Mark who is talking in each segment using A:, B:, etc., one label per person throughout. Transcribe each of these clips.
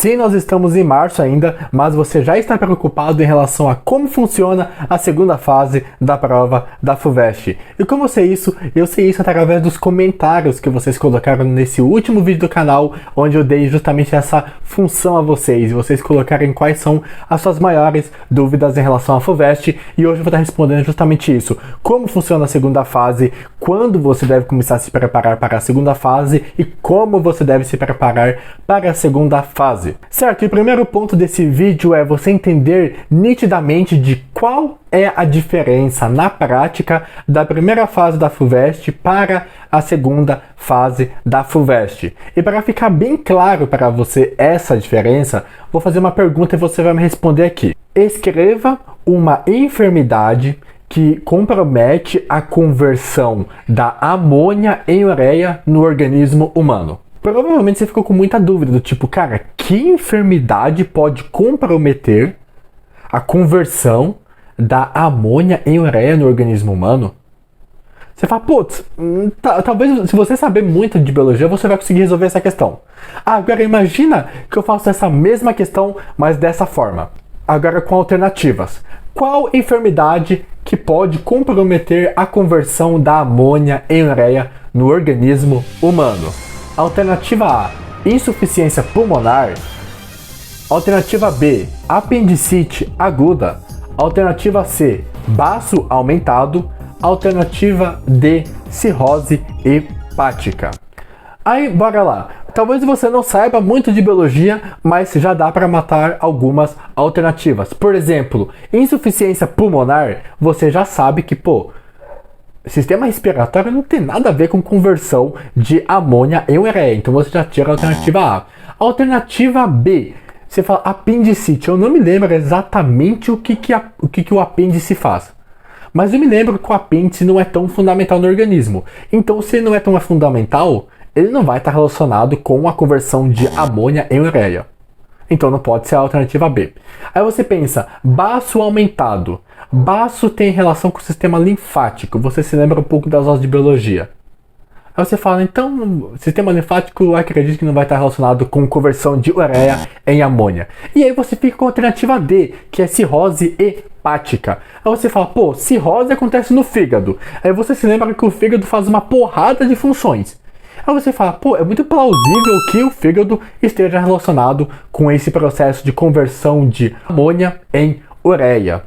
A: Sim, nós estamos em março ainda, mas você já está preocupado em relação a como funciona a segunda fase da prova da FUVEST. E como eu sei isso? Eu sei isso através dos comentários que vocês colocaram nesse último vídeo do canal, onde eu dei justamente essa função a vocês, e vocês colocarem quais são as suas maiores dúvidas em relação à FUVEST, e hoje eu vou estar respondendo justamente isso. Como funciona a segunda fase, quando você deve começar a se preparar para a segunda fase e como você deve se preparar para a segunda fase. Certo, e o primeiro ponto desse vídeo é você entender nitidamente de qual é a diferença na prática da primeira fase da FUVEST para a segunda fase da FUVEST. E para ficar bem claro para você essa diferença, vou fazer uma pergunta e você vai me responder aqui. Escreva uma enfermidade que compromete a conversão da amônia em ureia no organismo humano. Provavelmente você ficou com muita dúvida do tipo, cara, que enfermidade pode comprometer a conversão da amônia em ureia no organismo humano? Você fala, putz, talvez se você saber muito de biologia, você vai conseguir resolver essa questão. Agora imagina que eu faço essa mesma questão, mas dessa forma. Agora com alternativas. Qual enfermidade que pode comprometer a conversão da amônia em ureia no organismo humano? Alternativa A, insuficiência pulmonar. Alternativa B, apendicite aguda. Alternativa C, baço aumentado. Alternativa D, cirrose hepática. Aí, bora lá. Talvez você não saiba muito de biologia, mas já dá para matar algumas alternativas. Por exemplo, insuficiência pulmonar, você já sabe que, sistema respiratório não tem nada a ver com conversão de amônia em ureia, então você já tira a alternativa A. Alternativa B, você fala apendicite. Eu não me lembro exatamente o que o apêndice faz, mas eu me lembro que o apêndice não é tão fundamental no organismo. Então, se ele não é tão fundamental, ele não vai estar relacionado com a conversão de amônia em ureia. Então não pode ser a alternativa B. Aí você pensa, baço aumentado. Baço tem relação com o sistema linfático. Você se lembra um pouco das aulas de biologia. Aí você fala, então, sistema linfático eu acredito que não vai estar relacionado com conversão de ureia em amônia. E aí você fica com a alternativa D, que é cirrose hepática. Aí você fala, cirrose acontece no fígado. Aí você se lembra que o fígado faz uma porrada de funções. Aí você fala, é muito plausível que o fígado esteja relacionado com esse processo de conversão de amônia em ureia.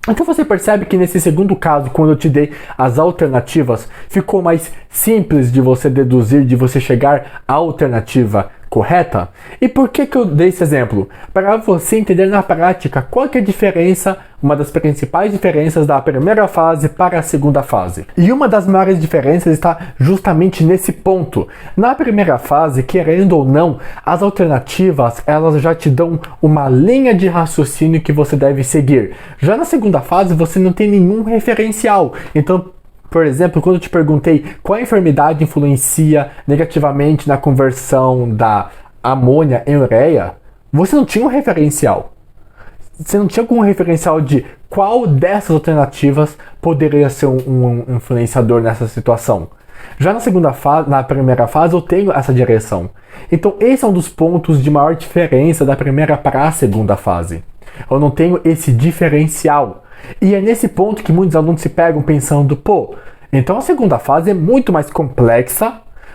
A: Então você percebe que nesse segundo caso, quando eu te dei as alternativas, ficou mais simples de você deduzir, de você chegar à alternativa correta? E por que eu dei esse exemplo? Para você entender na prática qual que é a diferença, uma das principais diferenças da primeira fase para a segunda fase. E uma das maiores diferenças está justamente nesse ponto. Na primeira fase, querendo ou não, as alternativas elas já te dão uma linha de raciocínio que você deve seguir. Já na segunda fase, você não tem nenhum referencial. Então, por exemplo, quando eu te perguntei qual enfermidade influencia negativamente na conversão da amônia em ureia, você não tinha um referencial. Você não tinha algum referencial de qual dessas alternativas poderia ser um influenciador nessa situação. Já na segunda fase, na primeira fase, eu tenho essa direção. Então, esse é um dos pontos de maior diferença da primeira para a segunda fase. Eu não tenho esse diferencial. E é nesse ponto que muitos alunos se pegam pensando, então a segunda fase é muito mais complexa,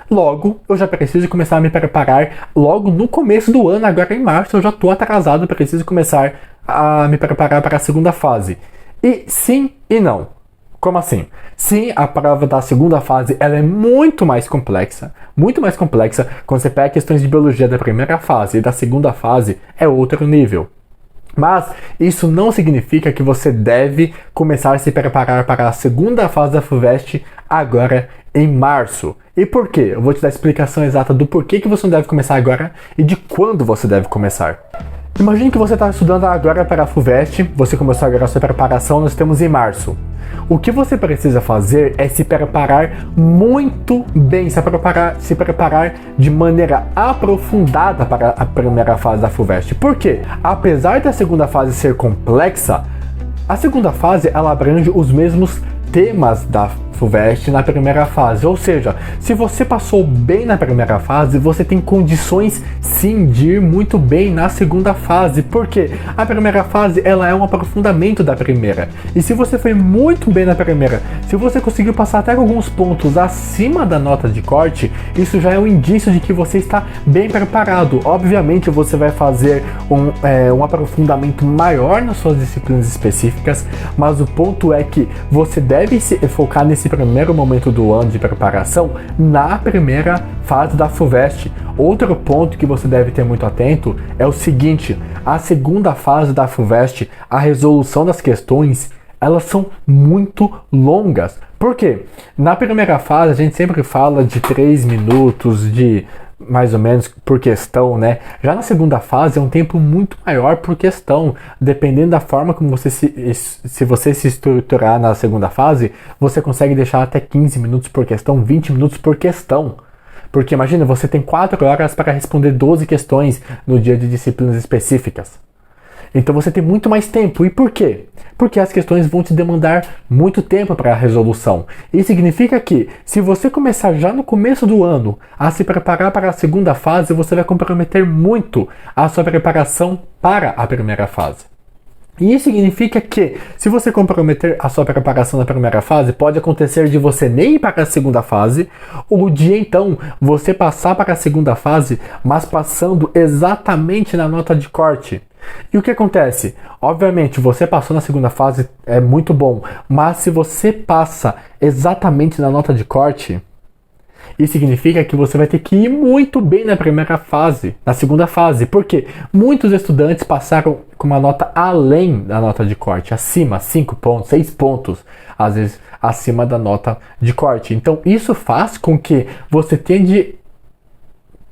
A: logo eu já preciso começar a me preparar logo no começo do ano, agora em março eu já estou atrasado, preciso começar a me preparar para a segunda fase. E sim e não. Como assim? Sim, a prova da segunda fase ela é muito mais complexa quando você pega questões de biologia da primeira fase e da segunda fase é outro nível. Mas isso não significa que você deve começar a se preparar para a segunda fase da FUVEST agora em março. E por quê? Eu vou te dar a explicação exata do porquê que você não deve começar agora e de quando você deve começar. Imagine que você está estudando agora para a FUVEST, você começou agora a sua preparação, nós estamos em março. O que você precisa fazer é se preparar muito bem, se preparar de maneira aprofundada para a primeira fase da FUVEST. Por quê? Apesar da segunda fase ser complexa, a segunda fase ela abrange os mesmos temas da FUVEST na primeira fase, ou seja, se você passou bem na primeira fase, você tem condições sim de ir muito bem na segunda fase, porque a primeira fase ela é um aprofundamento da primeira, e se você foi muito bem na primeira, se você conseguiu passar até alguns pontos acima da nota de corte, isso já é um indício de que você está bem preparado. Obviamente você vai fazer um aprofundamento maior nas suas disciplinas específicas, mas o ponto é que você deve se focar nesse primeiro momento do ano de preparação na primeira fase da FUVEST. Outro ponto que você deve ter muito atento é o seguinte: a segunda fase da FUVEST, a resolução das questões, elas são muito longas. Por quê? Na primeira fase a gente sempre fala de 3 minutos, de mais ou menos por questão, né? Já na segunda fase é um tempo muito maior por questão. Dependendo da forma como você se você se estruturar na segunda fase, você consegue deixar até 15 minutos por questão, 20 minutos por questão. Porque imagina, você tem 4 horas para responder 12 questões no dia de disciplinas específicas. Então você tem muito mais tempo. E por quê? Porque as questões vão te demandar muito tempo para a resolução. Isso significa que, se você começar já no começo do ano a se preparar para a segunda fase, você vai comprometer muito a sua preparação para a primeira fase. E isso significa que, se você comprometer a sua preparação na primeira fase, pode acontecer de você nem ir para a segunda fase, ou de então você passar para a segunda fase, mas passando exatamente na nota de corte. E o que acontece? Obviamente, você passou na segunda fase, é muito bom, mas se você passa exatamente na nota de corte, isso significa que você vai ter que ir muito bem na primeira fase, na segunda fase, porque muitos estudantes passaram com uma nota além da nota de corte, acima, 5 pontos, 6 pontos, às vezes acima da nota de corte. Então isso faz com que você tenha de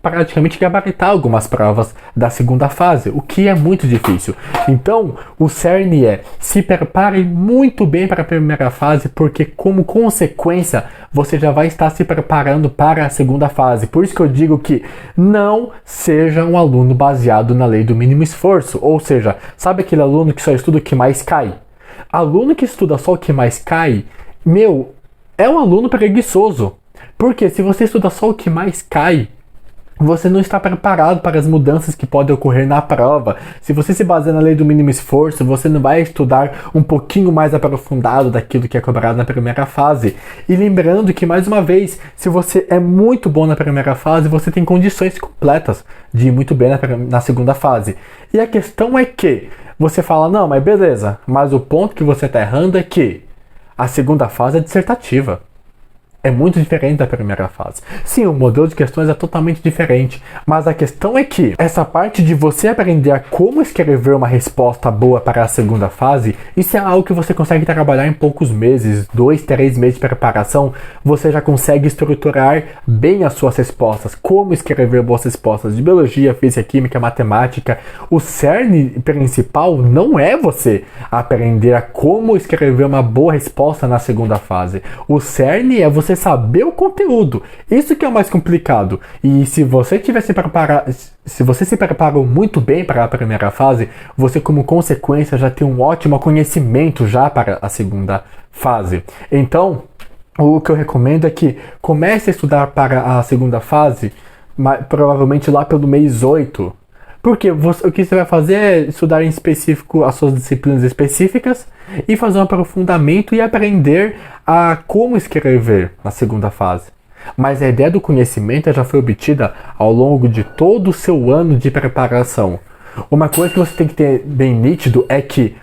A: praticamente gabaritar algumas provas da segunda fase, o que é muito difícil. Então, o cerne é: se prepare muito bem para a primeira fase, porque como consequência, você já vai estar se preparando para a segunda fase. Por isso que eu digo que não seja um aluno baseado na lei do mínimo esforço, ou seja, sabe aquele aluno que só estuda o que mais cai? Aluno que estuda só o que mais cai, é um aluno preguiçoso. Porque se você estuda só o que mais cai, você não está preparado para as mudanças que podem ocorrer na prova. Se você se baseia na lei do mínimo esforço, você não vai estudar um pouquinho mais aprofundado daquilo que é cobrado na primeira fase. E lembrando que, mais uma vez, se você é muito bom na primeira fase, você tem condições completas de ir muito bem na segunda fase. E a questão é que você fala: não, mas beleza, mas o ponto que você está errando é que a segunda fase é dissertativa. É muito diferente da primeira fase. Sim, o modelo de questões é totalmente diferente, mas a questão é que essa parte de você aprender a como escrever uma resposta boa para a segunda fase, isso é algo que você consegue trabalhar em poucos meses, 2, 3 meses de preparação, você já consegue estruturar bem as suas respostas, como escrever boas respostas de biologia, física, química, matemática. O cerne principal não é você aprender a como escrever uma boa resposta na segunda fase. O cerne é você saber o conteúdo. Isso que é o mais complicado. E se você se preparou muito bem para a primeira fase, você como consequência já tem um ótimo conhecimento já para a segunda fase. Então, o que eu recomendo é que comece a estudar para a segunda fase, provavelmente lá pelo mês 8. Porque o que você vai fazer é estudar em específico as suas disciplinas específicas e fazer um aprofundamento e aprender a como escrever na segunda fase. Mas a ideia do conhecimento já foi obtida ao longo de todo o seu ano de preparação. Uma coisa que você tem que ter bem nítido é que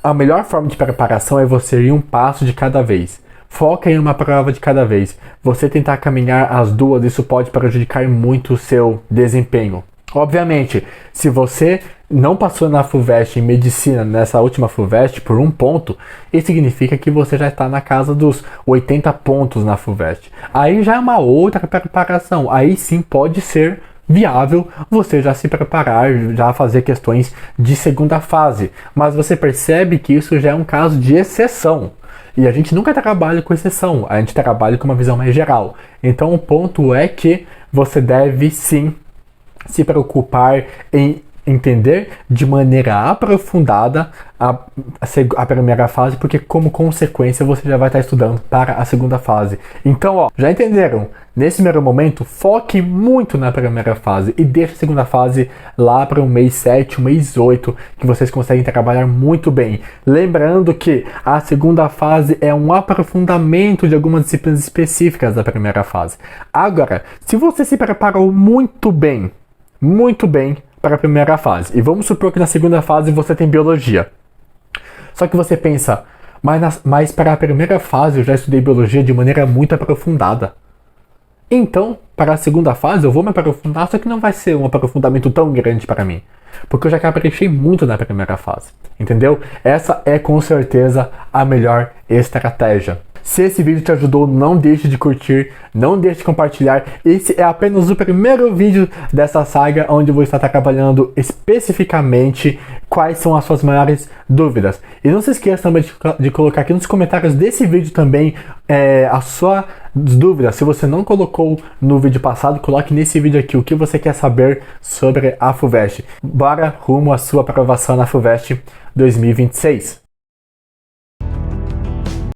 A: a melhor forma de preparação é você ir um passo de cada vez. Foca em uma prova de cada vez. Você tentar caminhar as duas, isso pode prejudicar muito o seu desempenho. Obviamente, se você não passou na FUVEST em medicina, nessa última FUVEST, por 1 ponto, isso significa que você já está na casa dos 80 pontos na FUVEST. Aí já é uma outra preparação. Aí sim pode ser viável você já se preparar, já fazer questões de segunda fase. Mas você percebe que isso já é um caso de exceção. E a gente nunca trabalha com exceção, a gente trabalha com uma visão mais geral. Então o ponto é que você deve sim se preocupar em entender de maneira aprofundada a primeira fase, porque como consequência você já vai estar estudando para a segunda fase. Então, ó, já entenderam? Nesse primeiro momento, foque muito na primeira fase e deixe a segunda fase lá para o mês 7, o mês 8, que vocês conseguem trabalhar muito bem. Lembrando que a segunda fase é um aprofundamento de algumas disciplinas específicas da primeira fase. Agora, se você se preparou muito bem para a primeira fase, e vamos supor que na segunda fase você tem biologia. Só que você pensa, mas para a primeira fase eu já estudei biologia de maneira muito aprofundada. Então, para a segunda fase eu vou me aprofundar, só que não vai ser um aprofundamento tão grande para mim. Porque eu já caprichei muito na primeira fase. Entendeu? Essa é com certeza a melhor estratégia. Se esse vídeo te ajudou, não deixe de curtir, não deixe de compartilhar. Esse é apenas o primeiro vídeo dessa saga, onde eu vou estar trabalhando especificamente quais são as suas maiores dúvidas. E não se esqueça também de colocar aqui nos comentários desse vídeo também as suas dúvidas. Se você não colocou no vídeo passado, coloque nesse vídeo aqui o que você quer saber sobre a FUVEST. Bora rumo à sua aprovação na FUVEST 2026.